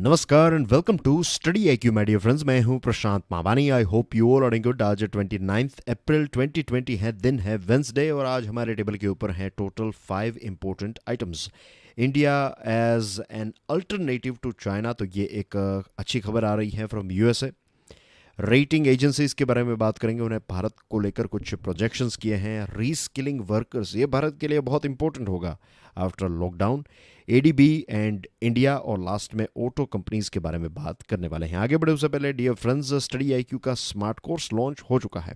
नमस्कार and welcome to study IQ my dear friends. मैं हूं Prashant Mavani. I hope you all are good. आज 29 अप्रैल 2020 है, दिन है वेंसडे और आज हमारे टेबल के ऊपर है total 5 important items. India as an alternative to China, तो ये एक अच्छी खबर आ रही है फ्रॉम यूएसए। रेटिंग एजेंसीज के बारे में बात करेंगे, उन्हें भारत को लेकर कुछ प्रोजेक्शंस किए हैं। रीस्किलिंग वर्कर्स, ये भारत के लिए बहुत इंपॉर्टेंट होगा after lockdown. ADB and India और लास्ट में ऑटो कंपनीज के बारे में बात करने वाले हैं। आगे बढ़े उससे पहले डियर फ्रेंड्स, स्टडी IQ का स्मार्ट कोर्स लॉन्च हो चुका है।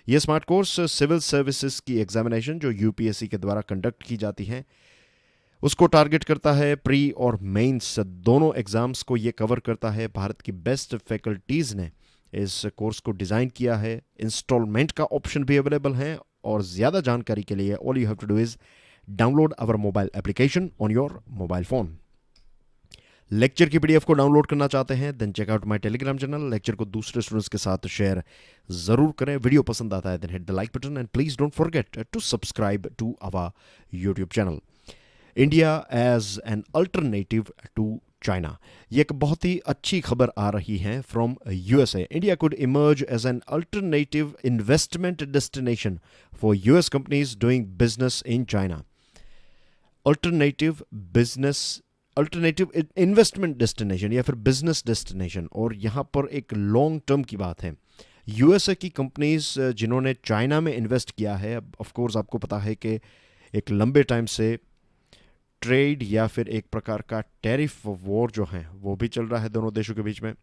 यह स्मार्ट कोर्स सिविल सर्विसेज की एग्जामिनेशन जो यूपीएससी के द्वारा कंडक्ट की जाती है उसको टारगेट करता है। प्री और मेंस दोनों एग्जाम्स को ये कवर करता है। भारत की बेस्ट फैकल्टीज ने इस कोर्स को डिज़ाइन किया है। इंस्टॉलमेंट का ऑप्शन भी अवेलेबल है और ज़्यादा जानकारी के लिए all you have to do is download our mobile application on your mobile phone. Lecture की PDF को डाउनलोड करना चाहते हैं then check out my Telegram channel. Lecture को दूसरे स्टूडेंट्स के साथ शेयर जरूर करें। वीडियो पसंद आता है then hit the like button and please don't forget to subscribe to our YouTube channel. India as an alternative to China, ये एक बहुत ही अच्छी खबर आ रही है from USA. India could emerge as an alternative investment destination for US companies doing business in China. Alternative investment destination या फिर बिजनेस डेस्टिनेशन, और यहाँ पर एक लॉन्ग टर्म की बात है। यूएसए की कंपनीज जिन्होंने चाइना में इन्वेस्ट किया है, ऑफ कोर्स आपको पता है कि एक लंबे टाइम से ट्रेड या फिर एक प्रकार का टैरिफ वॉर जो है वो भी चल रहा है दोनों देशों के बीच में।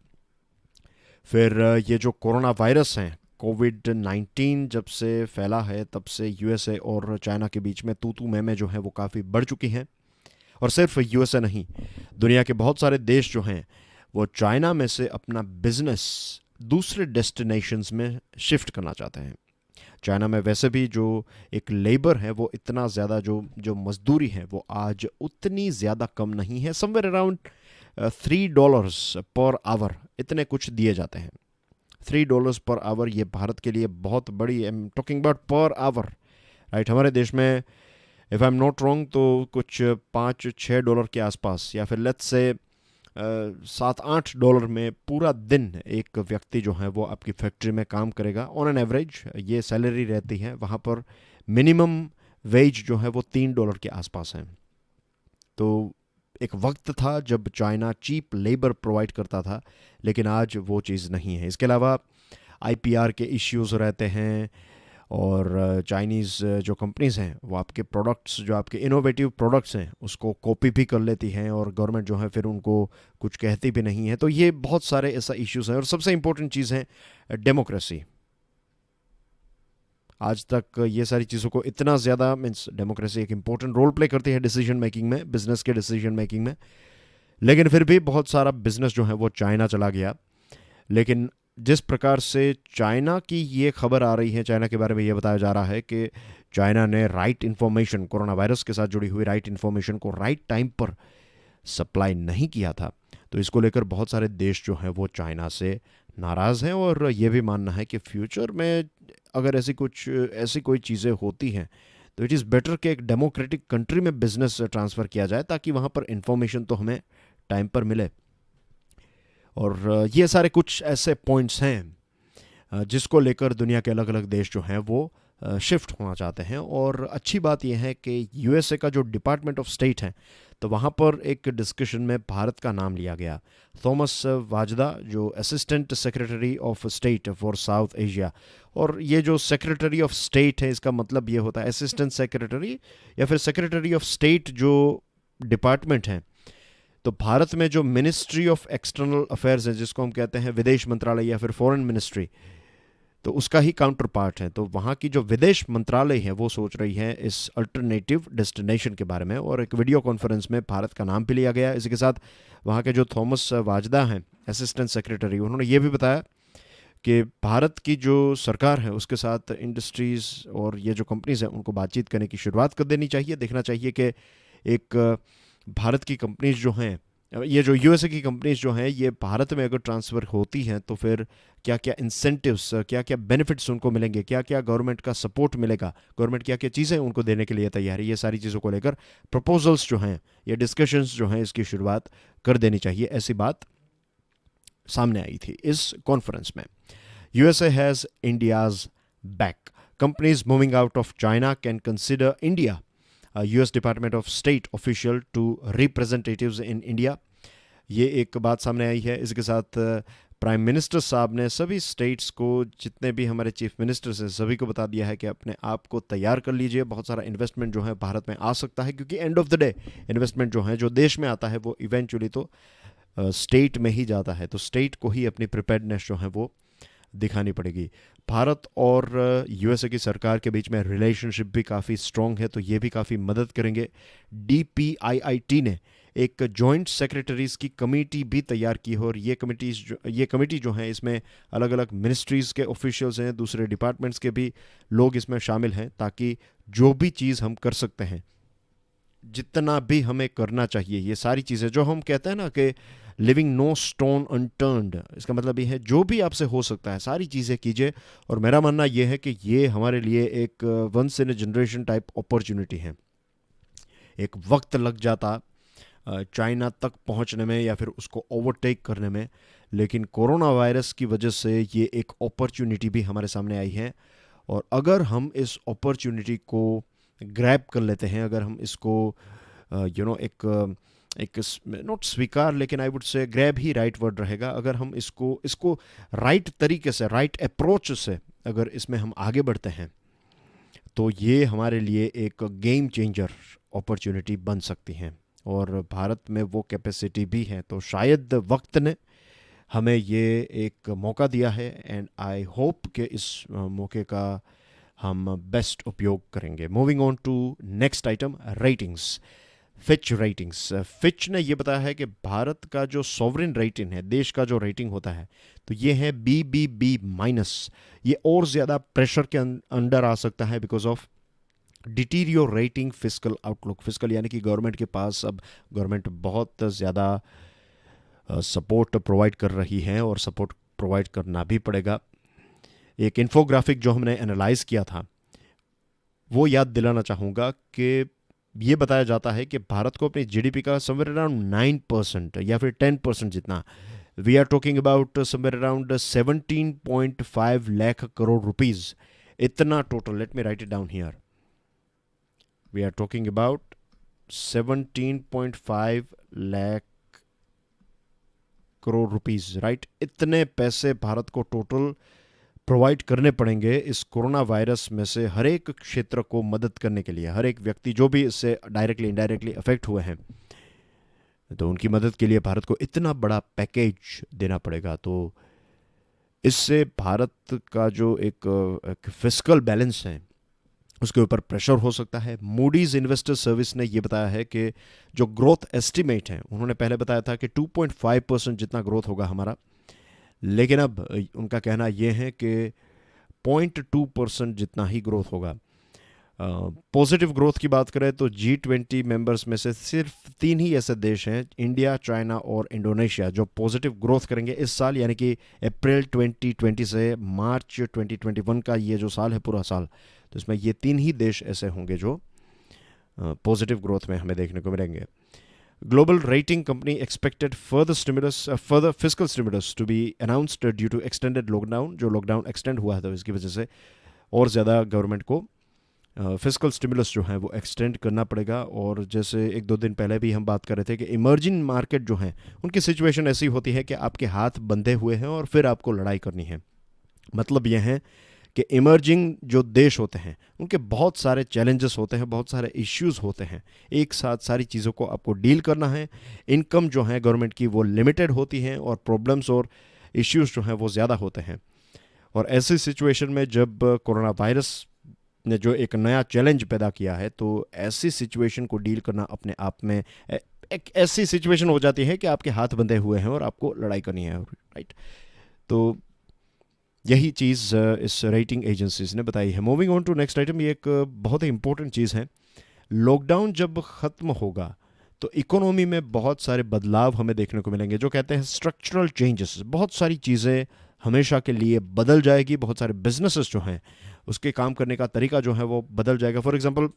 फिर ये जो कोरोना वायरस है कोविड-19 जब से फैला है तब से यूएसए और चाइना के बीच में तू मैं जो है वो काफ़ी बढ़ चुकी हैं। और सिर्फ यूएसए नहीं, दुनिया के बहुत सारे देश जो हैं वो चाइना में से अपना बिजनेस दूसरे डेस्टिनेशंस में शिफ्ट करना चाहते हैं। चाइना में वैसे भी जो एक लेबर है वो इतना ज़्यादा जो मजदूरी है वो आज उतनी ज़्यादा कम नहीं है। समवेयर अराउंड $3 पर आवर इतने कुछ दिए जाते हैं। $3 पर आवर ये भारत के लिए बहुत बड़ी, I am talking about per hour, right. हमारे देश में if I am not wrong तो कुछ $5-6 के आसपास या फिर लेट्स से $7-8 में पूरा दिन एक व्यक्ति जो है वो आपकी फैक्ट्री में काम करेगा। ऑन एन एवरेज ये सैलरी रहती है। वहाँ पर मिनिमम वेज जो है वो $3 के आसपास है। तो एक वक्त था जब चाइना चीप लेबर प्रोवाइड करता था, लेकिन आज वो चीज़ नहीं है। इसके अलावा IPR के इश्यूज़ रहते हैं और चाइनीज़ जो कंपनीज़ हैं वो आपके प्रोडक्ट्स, जो आपके इनोवेटिव प्रोडक्ट्स हैं उसको कॉपी भी कर लेती हैं और गवर्नमेंट जो है फिर उनको कुछ कहती भी नहीं है। तो ये बहुत सारे ऐसा इश्यूज़ हैं और सबसे इम्पोर्टेंट चीज़ है डेमोक्रेसी। आज तक ये सारी चीज़ों को इतना ज़्यादा मीन्स डेमोक्रेसी एक इम्पोर्टेंट रोल प्ले करती है डिसीजन मेकिंग में, बिजनेस के डिसीजन मेकिंग में, लेकिन फिर भी बहुत सारा बिजनेस जो है वो चाइना चला गया। लेकिन जिस प्रकार से चाइना की ये खबर आ रही है, चाइना के बारे में ये बताया जा रहा है कि चाइना ने राइट इन्फॉर्मेशन, कोरोना वायरस के साथ जुड़ी हुई राइट इन्फॉर्मेशन को राइट टाइम पर सप्लाई नहीं किया था, तो इसको लेकर बहुत सारे देश जो हैं वो चाइना से नाराज़ हैं और ये भी मानना है कि फ्यूचर में अगर ऐसी कोई चीज़ें होती हैं तो इट इज़ बेटर कि एक डेमोक्रेटिक कंट्री में बिजनेस ट्रांसफ़र किया जाए ताकि वहाँ पर इंफॉर्मेशन तो हमें टाइम पर मिले। और ये सारे कुछ ऐसे पॉइंट्स हैं जिसको लेकर दुनिया के अलग अलग देश जो हैं वो शिफ्ट होना चाहते हैं। और अच्छी बात यह है कि यूएसए का जो डिपार्टमेंट ऑफ स्टेट है तो वहाँ पर एक डिस्कशन में भारत का नाम लिया गया। थॉमस वाजदा जो assistant secretary of state for south Asia, और ये जो सेक्रेटरी ऑफ स्टेट है इसका मतलब ये होता है असिस्टेंट सेक्रेटरी या फिर सेक्रेटरी ऑफ स्टेट जो डिपार्टमेंट है। तो भारत में जो मिनिस्ट्री ऑफ एक्सटर्नल अफेयर्स है जिसको हम कहते हैं विदेश मंत्रालय या फिर फॉरेन मिनिस्ट्री, तो उसका ही काउंटर पार्ट है। तो वहाँ की जो विदेश मंत्रालय है वो सोच रही है इस अल्टरनेटिव डेस्टिनेशन के बारे में और एक वीडियो कॉन्फ्रेंस में भारत का नाम भी लिया गया। इसी के साथ वहाँ के जो थॉमस वाजदा हैं असिस्टेंट सेक्रेटरी, उन्होंने ये भी बताया कि भारत की जो सरकार है उसके साथ इंडस्ट्रीज़ और ये जो कंपनीज़ हैं उनको बातचीत करने की शुरुआत कर देनी चाहिए। देखना चाहिए कि एक भारत की कंपनीज जो हैं ये जो यूएसए की कंपनीज जो हैं ये भारत में अगर ट्रांसफ़र होती हैं तो फिर क्या क्या इंसेंटिव्स, क्या क्या बेनिफिट्स उनको मिलेंगे, क्या क्या गवर्नमेंट का सपोर्ट मिलेगा, गवर्नमेंट क्या क्या चीज़ें उनको देने के लिए तैयार है, ये सारी चीज़ों को लेकर प्रपोजल्स जो हैं, ये डिस्कशंस जो हैं, इसकी शुरुआत कर देनी चाहिए, ऐसी बात सामने आई थी इस कॉन्फ्रेंस में। USA has India's back, companies moving out of China can consider India, US department of state official to representatives in India. ये एक बात सामने आई है। इसके साथ प्राइम मिनिस्टर साहब ने सभी स्टेट्स को, जितने भी हमारे चीफ मिनिस्टर्स हैं, सभी को बता दिया है कि अपने आप को तैयार कर लीजिए, बहुत सारा इन्वेस्टमेंट जो है भारत में आ सकता है, क्योंकि end of the day investment जो है जो देश में आता है वो इवेंचुअली तो स्टेट में ही जाता है, तो स्टेट को ही अपनी प्रिपेयर्डनेस जो है वो दिखानी पड़ेगी। भारत और यूएसए की सरकार के बीच में रिलेशनशिप भी काफ़ी स्ट्रॉन्ग है, तो ये भी काफ़ी मदद करेंगे। DPIIT ने एक जॉइंट सेक्रेटरीज़ की कमेटी भी तैयार की है, और ये कमेटी जो है इसमें अलग अलग मिनिस्ट्रीज़ के ऑफिशियल्स हैं, दूसरे डिपार्टमेंट्स के भी लोग इसमें शामिल हैं, ताकि जो भी चीज़ हम कर सकते हैं, जितना भी हमें करना चाहिए, ये सारी चीज़ें जो हम कहते हैं ना कि लिविंग नो स्टोन अनटर्न्ड, इसका मतलब ये है जो भी आपसे हो सकता है सारी चीज़ें कीजिए। और मेरा मानना ये है कि ये हमारे लिए एक once in a generation type opportunity है। एक वक्त लग जाता चाइना तक पहुंचने में या फिर उसको ओवरटेक करने में, लेकिन कोरोना वायरस की वजह से ये एक अपॉर्चुनिटी भी हमारे सामने आई है। और अगर हम इस अपॉर्चुनिटी को ग्रैब कर लेते हैं, अगर हम इसको एक नॉट स्वीकार, लेकिन I would say grab he right word रहेगा, अगर हम इसको राइट तरीके से, राइट अप्रोच से अगर इसमें हम आगे बढ़ते हैं, तो ये हमारे लिए एक गेम चेंजर अपॉर्चुनिटी बन सकती हैं। और भारत में वो कैपेसिटी भी है, तो शायद वक्त ने हमें ये एक मौका दिया है, एंड आई होप कि इस मौके का हम बेस्ट उपयोग करेंगे। Moving on to next item, ratings. Fitch ने ये बताया है कि भारत का जो सॉवरेन रेटिंग है, देश का जो रेटिंग होता है, तो ये है BBB-। ये और ज़्यादा प्रेशर के अंडर आ सकता है because of deteriorating physical outlook. Physical यानी कि गवर्नमेंट के पास अब गवर्नमेंट बहुत ज़्यादा सपोर्ट प्रोवाइड कर रही है, और सपोर्ट प्रोवाइड करना भी पड़ेगा। एक इन्फोग्राफिक जो हमने एनालाइज किया था वो याद दिलाना चाहूँगा कि ये बताया जाता है कि भारत को अपनी GDP का समवेयर अराउंड 9% या फिर 10% जितना, we are talking about somewhere around 17.5 lakh crore rupees, इतना total. Let me write it down here, we are talking about 17.5 lakh crore rupees, right. इतने पैसे भारत को टोटल प्रोवाइड करने पड़ेंगे इस कोरोना वायरस में से हर एक क्षेत्र को मदद करने के लिए। हर एक व्यक्ति जो भी इससे डायरेक्टली इनडायरेक्टली अफेक्ट हुए हैं, तो उनकी मदद के लिए भारत को इतना बड़ा पैकेज देना पड़ेगा। तो इससे भारत का जो एक फिस्कल बैलेंस है उसके ऊपर प्रेशर हो सकता है। मूडीज इन्वेस्टर सर्विस ने ये बताया है कि जो ग्रोथ एस्टिमेट है, उन्होंने पहले बताया था कि 2.5% जितना ग्रोथ होगा हमारा, लेकिन अब उनका कहना यह है कि 0.2% जितना ही ग्रोथ होगा। पॉजिटिव ग्रोथ की बात करें तो G20 मेंबर्स में से सिर्फ 3 ही ऐसे देश हैं, इंडिया, चाइना और इंडोनेशिया, जो पॉजिटिव ग्रोथ करेंगे इस साल, यानी कि अप्रैल 2020 से मार्च 2021 का ये जो साल है, पूरा साल, तो इसमें ये 3 ही देश ऐसे होंगे जो पॉजिटिव ग्रोथ में हमें देखने को मिलेंगे। Global rating company expected further fiscal stimulus to be announced due to extended lockdown। जो लॉकडाउन एक्सटेंड हुआ है तो इसकी वजह से और ज़्यादा गवर्नमेंट को फिजिकल स्टिमुलस जो है वो एक्सटेंड करना पड़ेगा। और जैसे 1-2 दिन पहले भी हम बात कर रहे थे कि इमर्जिंग मार्केट जो हैं उनकी सिचुएशन ऐसी होती है कि आपके हाथ बंधे हुए हैं और फिर आपको लड़ाई करनी है। मतलब यह है कि इमर्जिंग जो देश होते हैं उनके बहुत सारे चैलेंजेस होते हैं, बहुत सारे इश्यूज़ होते हैं, एक साथ सारी चीज़ों को आपको डील करना है। इनकम जो है गवर्नमेंट की वो लिमिटेड होती हैं, और प्रॉब्लम्स और इश्यूज़ जो हैं वो ज़्यादा होते हैं। और ऐसी सिचुएशन में जब कोरोना वायरस ने जो एक नया चैलेंज पैदा किया है, तो ऐसी सिचुएशन को डील करना अपने आप में एक ऐसी सिचुएशन हो जाती है कि आपके हाथ बंधे हुए हैं और आपको लड़ाई करनी है, राइट। तो यही चीज़ इस रेटिंग एजेंसीज ने बताई है। Moving on to next item, ये एक बहुत ही इंपॉर्टेंट चीज़ है। लॉकडाउन जब ख़त्म होगा तो इकोनॉमी में बहुत सारे बदलाव हमें देखने को मिलेंगे, जो कहते हैं स्ट्रक्चरल चेंजेस। बहुत सारी चीज़ें हमेशा के लिए बदल जाएगी, बहुत सारे बिजनेसेस जो हैं उसके काम करने का तरीका जो है वो बदल जाएगा। फॉर एग्जांपल,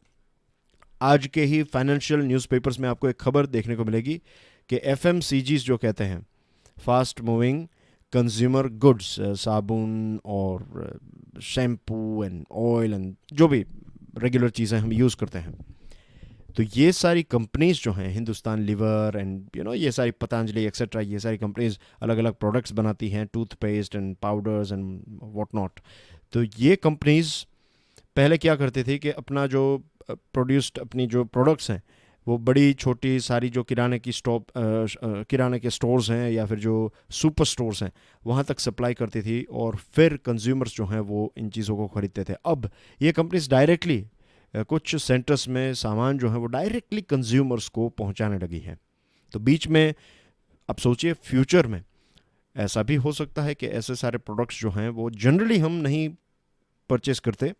आज के ही फाइनेंशियल न्यूज़पेपर्स में आपको एक खबर देखने को मिलेगी कि एफएमसीजीज जो कहते हैं, फास्ट मूविंग कंज्यूमर गुड्स, साबुन और शैम्पू एंड ऑयल एंड जो भी रेगुलर चीज़ें हम यूज़ करते हैं, तो ये सारी कंपनीज जो हैं, हिंदुस्तान लीवर एंड ये सारी पतंजलि एक्सेट्रा, ये सारी कंपनीज अलग अलग प्रोडक्ट्स बनाती हैं, toothpaste and powders and what not. तो ये कंपनीज पहले क्या करती थी कि अपना जो प्रोड्यूस्ड अपनी जो प्रोडक्ट्स हैं वो बड़ी छोटी सारी जो किराने के स्टोर्स हैं या फिर जो सुपर स्टोर्स हैं वहाँ तक सप्लाई करती थी, और फिर कंज्यूमर्स जो हैं वो इन चीज़ों को ख़रीदते थे। अब ये कंपनीज डायरेक्टली कुछ सेंटर्स में सामान जो है वो डायरेक्टली कंज्यूमर्स को पहुंचाने लगी है। तो बीच में अब सोचिए, फ्यूचर में ऐसा भी हो सकता है कि ऐसे सारे प्रोडक्ट्स जो हैं वो जनरली हम नहीं परचेस करते।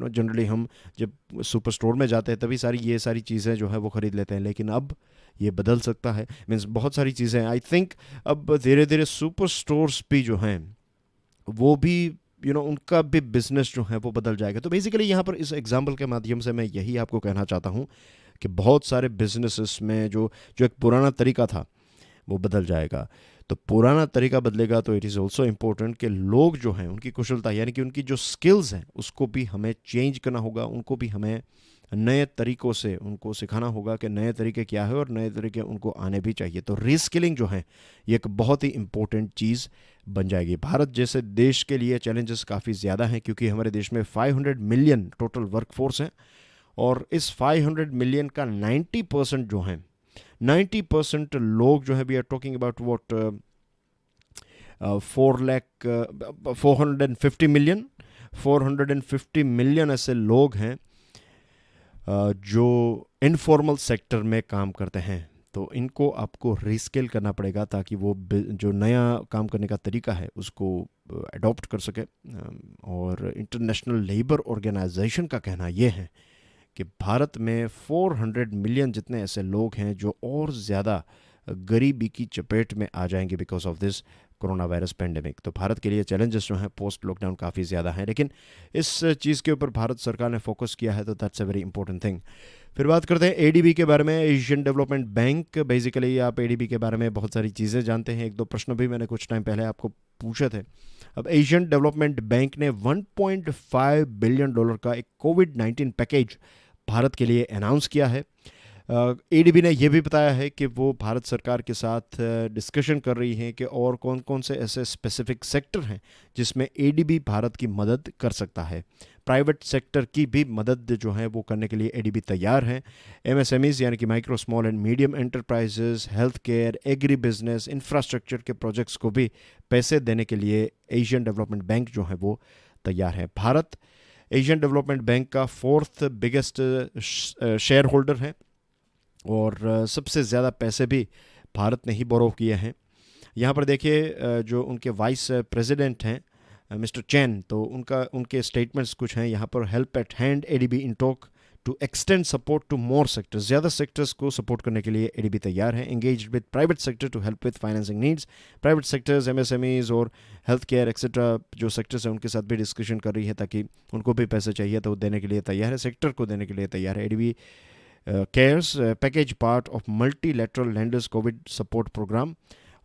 जनरली हम जब सुपर स्टोर में जाते हैं तभी ये सारी चीज़ें जो है वो ख़रीद लेते हैं, लेकिन अब ये बदल सकता है। मीन्स बहुत सारी चीज़ें आई थिंक अब धीरे धीरे सुपर स्टोर्स भी जो हैं वो भी उनका भी बिजनेस जो है वो बदल जाएगा। तो बेसिकली यहाँ पर इस एग्जाम्पल के माध्यम से मैं यही आपको कहना चाहता हूँ कि बहुत सारे बिजनेसेस में जो जो एक पुराना तरीका था वो बदल जाएगा। तो पुराना तरीका बदलेगा तो इट इज़ ऑल्सो इम्पोर्टेंट कि लोग जो हैं उनकी कुशलता यानी कि उनकी जो स्किल्स हैं उसको भी हमें चेंज करना होगा, उनको भी हमें नए तरीक़ों से उनको सिखाना होगा कि नए तरीके क्या है और नए तरीके उनको आने भी चाहिए। तो रीस्किलिंग जो है ये एक बहुत ही इम्पोर्टेंट चीज़ बन जाएगी। भारत जैसे देश के लिए चैलेंजेस काफ़ी ज़्यादा हैं क्योंकि हमारे देश में 500 मिलियन टोटल वर्कफोर्स हैं, और इस 500 मिलियन का 90% जो हैं 90% लोग जो है, we are talking about what 450 million ऐसे लोग हैं जो इनफॉर्मल सेक्टर में काम करते हैं। तो इनको आपको रीस्केल करना पड़ेगा ताकि वो जो नया काम करने का तरीका है उसको अडॉप्ट कर सके। और इंटरनेशनल लेबर ऑर्गेनाइजेशन का कहना यह है कि भारत में 400 मिलियन जितने ऐसे लोग हैं जो और ज़्यादा गरीबी की चपेट में आ जाएंगे because of this corona virus pandemic. तो भारत के लिए चैलेंजेस जो हैं पोस्ट लॉकडाउन काफ़ी ज़्यादा हैं, लेकिन इस चीज़ के ऊपर भारत सरकार ने फोकस किया है, तो that's a very important thing. फिर बात करते हैं एडीबी के बारे में, एशियन डेवलपमेंट बैंक। बेसिकली आप एडीबी के बारे में बहुत सारी चीज़ें जानते हैं, एक दो प्रश्न भी मैंने कुछ टाइम पहले आपको पूछे थे। अब एशियन डेवलपमेंट बैंक ने $1.5 बिलियन का एक कोविड-19 पैकेज भारत के लिए अनाउंस किया है। एडीबी ने यह भी बताया है कि वो भारत सरकार के साथ डिस्कशन कर रही है कि और कौन कौन से ऐसे स्पेसिफिक सेक्टर हैं जिसमें एडीबी भारत की मदद कर सकता है। प्राइवेट सेक्टर की भी मदद जो है वो करने के लिए एडीबी तैयार है। एमएसएमईज यानी कि micro small and medium enterprises, health care, agri business, infrastructure के प्रोजेक्ट्स को भी पैसे देने के लिए एशियन डेवलपमेंट बैंक जो है वो तैयार है। भारत एशियन डेवलपमेंट बैंक का 4th बिगेस्ट शेयर होल्डर है, और सबसे ज़्यादा पैसे भी भारत ने ही बोरो किए हैं। यहाँ पर देखिए जो उनके वाइस प्रेसिडेंट हैं मिस्टर चैन, तो उनके स्टेटमेंट्स कुछ हैं यहाँ पर। Help at hand ADB in talk to extend support to more sectors. ज़्यादा सेक्टर्स को सपोर्ट करने के लिए एडीबी तैयार है। Engage with private sector to help with financing needs. Private sectors, MSMEs और हेल्थ केयर एक्सेट्रा जो सेक्टर्स हैं उनके साथ भी डिस्कशन कर रही है ताकि उनको भी पैसे चाहिए तो देने के लिए तैयार है, सेक्टर को देने के लिए तैयार है। ADB cares package part of multilateral lenders COVID support program.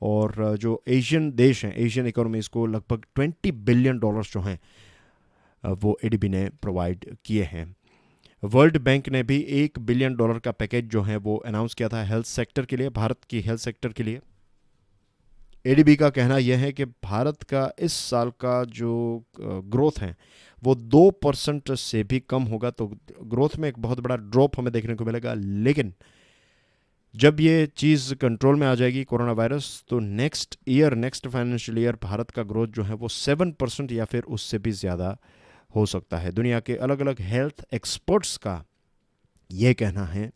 और जो एशियन देश हैं, एशियन इकोनॉमीज़ को लगभग $20 बिलियन जो हैं वो एडीबी ने प्रोवाइड किए हैं। वर्ल्ड बैंक ने भी $1 बिलियन का पैकेज जो है वो अनाउंस किया था हेल्थ सेक्टर के लिए, भारत की हेल्थ सेक्टर के लिए। एडीबी का कहना यह है कि भारत का इस साल का जो ग्रोथ है वो 2% से भी कम होगा, तो ग्रोथ में एक बहुत बड़ा ड्रॉप हमें देखने को मिलेगा। लेकिन जब ये चीज़ कंट्रोल में आ जाएगी कोरोना वायरस, तो नेक्स्ट फाइनेंशियल ईयर भारत का ग्रोथ जो है वो 7% या फिर उससे भी ज़्यादा हो सकता है। दुनिया के अलग अलग हेल्थ एक्सपर्ट्स का ये कहना है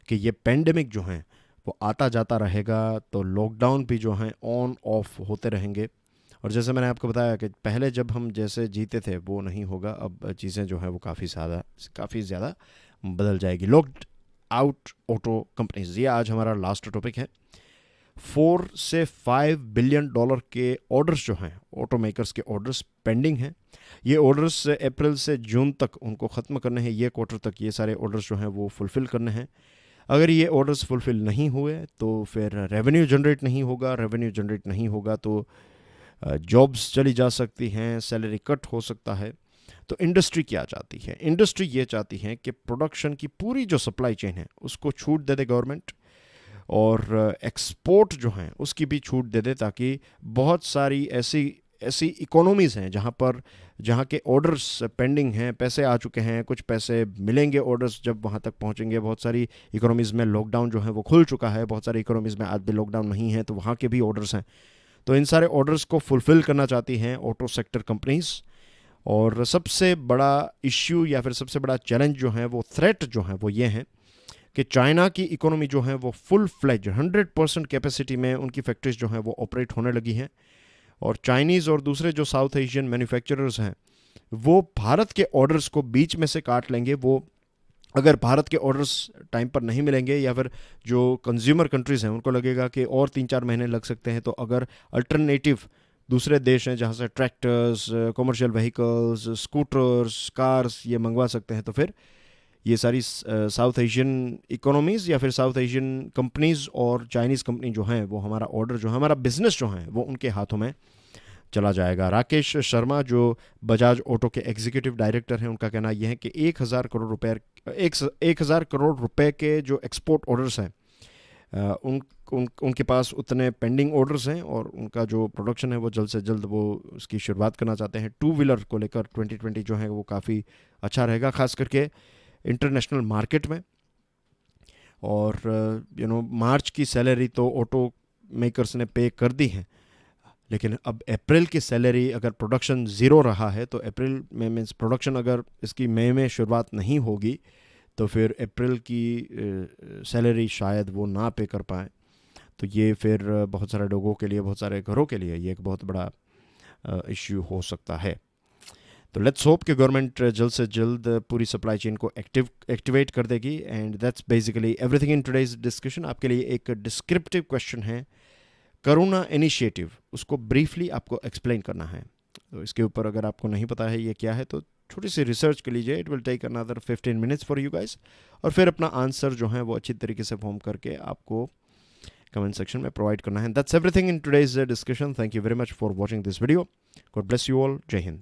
कि ये पेंडेमिक जो है वो आता जाता रहेगा, तो लॉकडाउन भी जो हैं ऑन ऑफ होते रहेंगे। और जैसे मैंने आपको बताया कि पहले जब हम जैसे जीते थे वो नहीं होगा, अब चीज़ें जो हैं वो काफ़ी ज़्यादा बदल जाएगी। Out auto companies. ये आज हमारा लास्ट टॉपिक है। 4 से 5 बिलियन डॉलर के ऑर्डर्स जो हैं, ऑटो मेकर्स के ऑर्डर्स पेंडिंग हैं। ये ऑर्डर्स अप्रैल से जून तक उनको ख़त्म करने हैं, ये क्वार्टर तक ये सारे ऑर्डर्स जो हैं वो फुलफ़िल करने हैं। अगर ये ऑर्डर्स फुलफ़िल नहीं हुए तो फिर रेवेन्यू जनरेट नहीं होगा, रेवेन्यू जनरेट नहीं होगा तो जॉब्स चली जा सकती हैं, सैलरी कट हो सकता है। तो इंडस्ट्री क्या चाहती है? इंडस्ट्री ये चाहती है कि प्रोडक्शन की पूरी जो सप्लाई चेन है उसको छूट दे दे गवर्नमेंट, और एक्सपोर्ट जो हैं उसकी भी छूट दे दे, ताकि बहुत सारी ऐसी इकोनॉमीज़ हैं जहाँ के ऑर्डर्स पेंडिंग हैं, पैसे आ चुके हैं, कुछ पैसे मिलेंगे ऑर्डर्स जब वहाँ तक पहुँचेंगे। बहुत सारी इकोनॉमीज़ में लॉकडाउन जो है वो खुल चुका है, बहुत सारी इकोनॉमीज़ में आज भी लॉकडाउन नहीं है, तो वहाँ के भी ऑर्डर्स हैं। तो इन सारे ऑर्डर्स को फुलफ़िल करना चाहती हैं ऑटो सेक्टर कंपनीज़। और सबसे बड़ा इश्यू या फिर सबसे बड़ा चैलेंज जो है, वो थ्रेट जो है वो ये है कि चाइना की इकोनॉमी जो है वो फुल फ्लेज 100% कैपेसिटी में उनकी फैक्ट्रीज जो हैं वो ऑपरेट होने लगी हैं, और चाइनीज़ और दूसरे जो साउथ एशियन मैन्युफैक्चरर्स हैं वो भारत के ऑर्डर्स को बीच में से काट लेंगे। वो अगर भारत के ऑर्डर्स टाइम पर नहीं मिलेंगे, या फिर जो कंज्यूमर कंट्रीज़ हैं उनको लगेगा कि और 3-4 महीने लग सकते हैं, तो अगर अल्टरनेटिव दूसरे देश हैं जहाँ से tractors, commercial vehicles, scooters, cars ये मंगवा सकते हैं, तो फिर ये सारी साउथ एशियन इकोनॉमीज़ या फिर साउथ एशियन कंपनीज़ और चाइनीज़ कंपनी जो हैं वो हमारा ऑर्डर जो है, हमारा बिजनेस जो है वो उनके हाथों में चला जाएगा। राकेश शर्मा जो बजाज ऑटो के एग्जीक्यूटिव डायरेक्टर हैं, उनका कहना यह है कि 1,000 करोड़ रुपए के जो एक्सपोर्ट ऑर्डर्स हैं उनके पास उतने पेंडिंग ऑर्डर्स हैं, और उनका जो प्रोडक्शन है वो जल्द से जल्द वो उसकी शुरुआत करना चाहते हैं। 2 व्हीलर को लेकर 2020 जो है वो काफ़ी अच्छा रहेगा, खास करके इंटरनेशनल मार्केट में। और मार्च की सैलरी तो ऑटो मेकर्स ने पे कर दी है, लेकिन अब अप्रैल की सैलरी अगर प्रोडक्शन ज़ीरो रहा है तो अप्रैल में मीन्स प्रोडक्शन अगर इसकी मई में शुरुआत नहीं होगी तो फिर अप्रैल की सैलरी शायद वो ना पे कर पाए। तो ये फिर बहुत सारे लोगों के लिए, बहुत सारे घरों के लिए ये एक बहुत बड़ा इश्यू हो सकता है। तो लेट्स होप कि गवर्नमेंट जल्द से जल्द पूरी सप्लाई चेन को एक्टिवेट कर देगी। And that's basically everything in today's discussion. आपके लिए एक डिस्क्रिप्टिव क्वेश्चन है, करुणा इनिशिएटिव, उसको ब्रीफली आपको एक्सप्लेन करना है। तो इसके ऊपर अगर आपको नहीं पता है ये क्या है तो छोटी सी रिसर्च कर लीजिए। It will take another 15 minutes for you guys, और फिर अपना आंसर जो है वो अच्छी तरीके से फॉर्म करके आपको कमेंट सेक्शन में प्रोवाइड करना है। That's everything in today's discussion. Thank you very much for watching this video. God bless you all. जय हिंद।